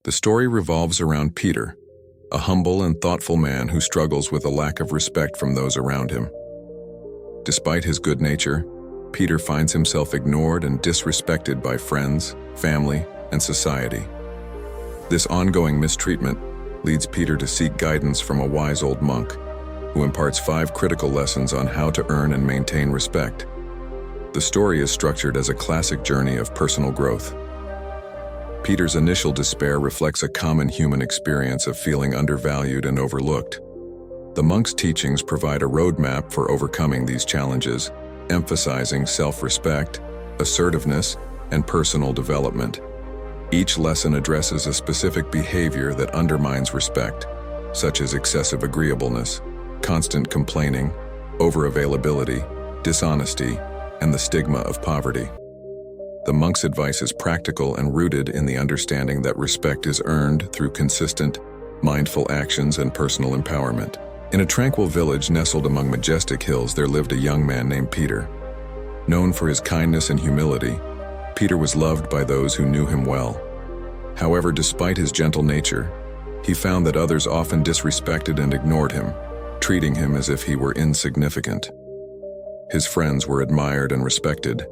The story revolves around Peter, a humble and thoughtful man who struggles with a lack of respect from those around him. Despite his good nature, Peter finds himself ignored and disrespected by friends, family, and society. This ongoing mistreatment leads Peter to seek guidance from a wise old monk, who imparts 5 critical lessons on how to earn and maintain respect. The story is structured as a classic journey of personal growth. Peter's initial despair reflects a common human experience of feeling undervalued and overlooked. The monk's teachings provide a roadmap for overcoming these challenges, emphasizing self-respect, assertiveness, and personal development. Each lesson addresses a specific behavior that undermines respect, such as excessive agreeableness, constant complaining, over-availability, dishonesty, and the stigma of poverty. The monk's advice is practical and rooted in the understanding that respect is earned through consistent, mindful actions and personal empowerment. In a tranquil village nestled among majestic hills, there lived a young man named Peter. Known for his kindness and humility, Peter was loved by those who knew him well. However, despite his gentle nature, he found that others often disrespected and ignored him, treating him as if he were insignificant. His friends were admired and respected,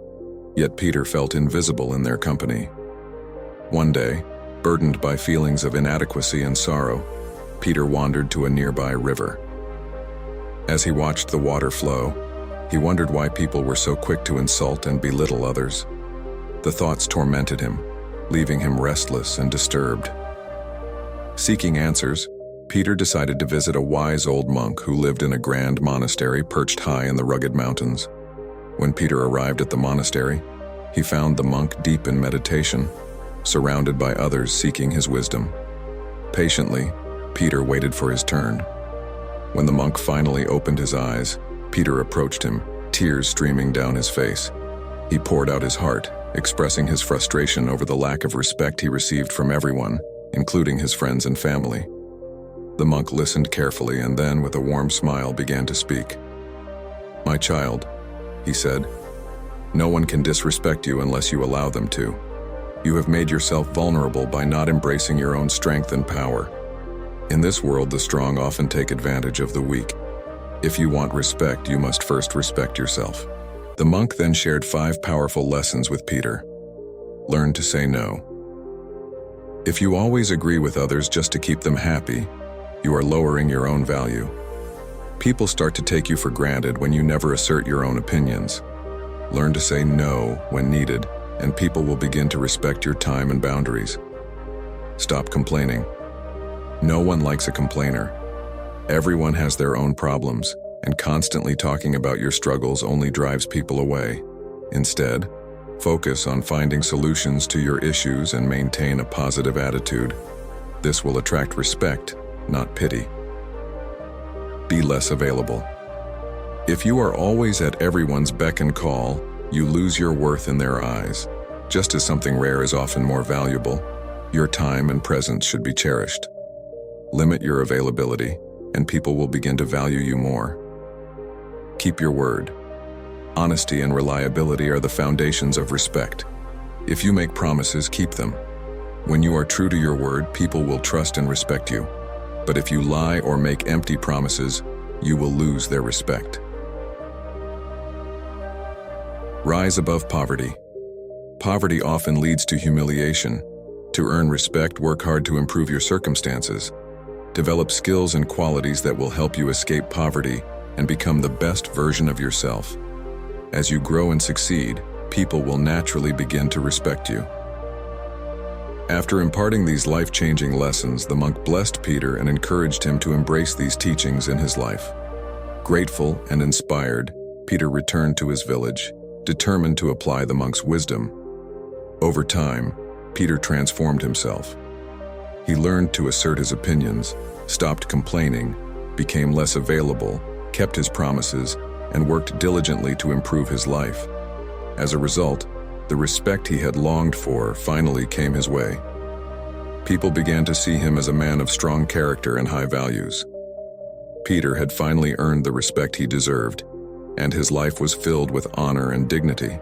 yet Peter felt invisible in their company. One day, burdened by feelings of inadequacy and sorrow, Peter wandered to a nearby river. As he watched the water flow, he wondered why people were so quick to insult and belittle others. The thoughts tormented him, leaving him restless and disturbed. Seeking answers, Peter decided to visit a wise old monk who lived in a grand monastery perched high in the rugged mountains. When Peter arrived at the monastery, he found the monk deep in meditation, surrounded by others seeking his wisdom. Patiently, Peter waited for his turn. When the monk finally opened his eyes, Peter approached him, tears streaming down his face. He poured out his heart, expressing his frustration over the lack of respect he received from everyone, including his friends and family. The monk listened carefully and then, with a warm smile, began to speak. "My child," he said, "no one can disrespect you unless you allow them to. You have made yourself vulnerable by not embracing your own strength and power. In this world, the strong often take advantage of the weak. If you want respect, you must first respect yourself." The monk then shared 5 powerful lessons with Peter. Learn to say no. If you always agree with others just to keep them happy, you are lowering your own value. People start to take you for granted when you never assert your own opinions. Learn to say no when needed, and people will begin to respect your time and boundaries. Stop complaining. No one likes a complainer. Everyone has their own problems, and constantly talking about your struggles only drives people away. Instead, focus on finding solutions to your issues and maintain a positive attitude. This will attract respect, not pity. Be less available. If you are always at everyone's beck and call, you lose your worth in their eyes. Just as something rare is often more valuable, your time and presence should be cherished. Limit your availability, and people will begin to value you more. Keep your word. Honesty and reliability are the foundations of respect. If you make promises, keep them. When you are true to your word, people will trust and respect you. But if you lie or make empty promises, you will lose their respect. Rise above poverty. Poverty often leads to humiliation. To earn respect, work hard to improve your circumstances. Develop skills and qualities that will help you escape poverty and become the best version of yourself. As you grow and succeed, people will naturally begin to respect you. After imparting these life-changing lessons, the monk blessed Peter and encouraged him to embrace these teachings in his life. Grateful and inspired, Peter returned to his village, determined to apply the monk's wisdom. Over time, Peter transformed himself. He learned to assert his opinions, stopped complaining, became less available, kept his promises, and worked diligently to improve his life. As a result, the respect he had longed for finally came his way. People began to see him as a man of strong character and high values. Peter had finally earned the respect he deserved, and his life was filled with honor and dignity.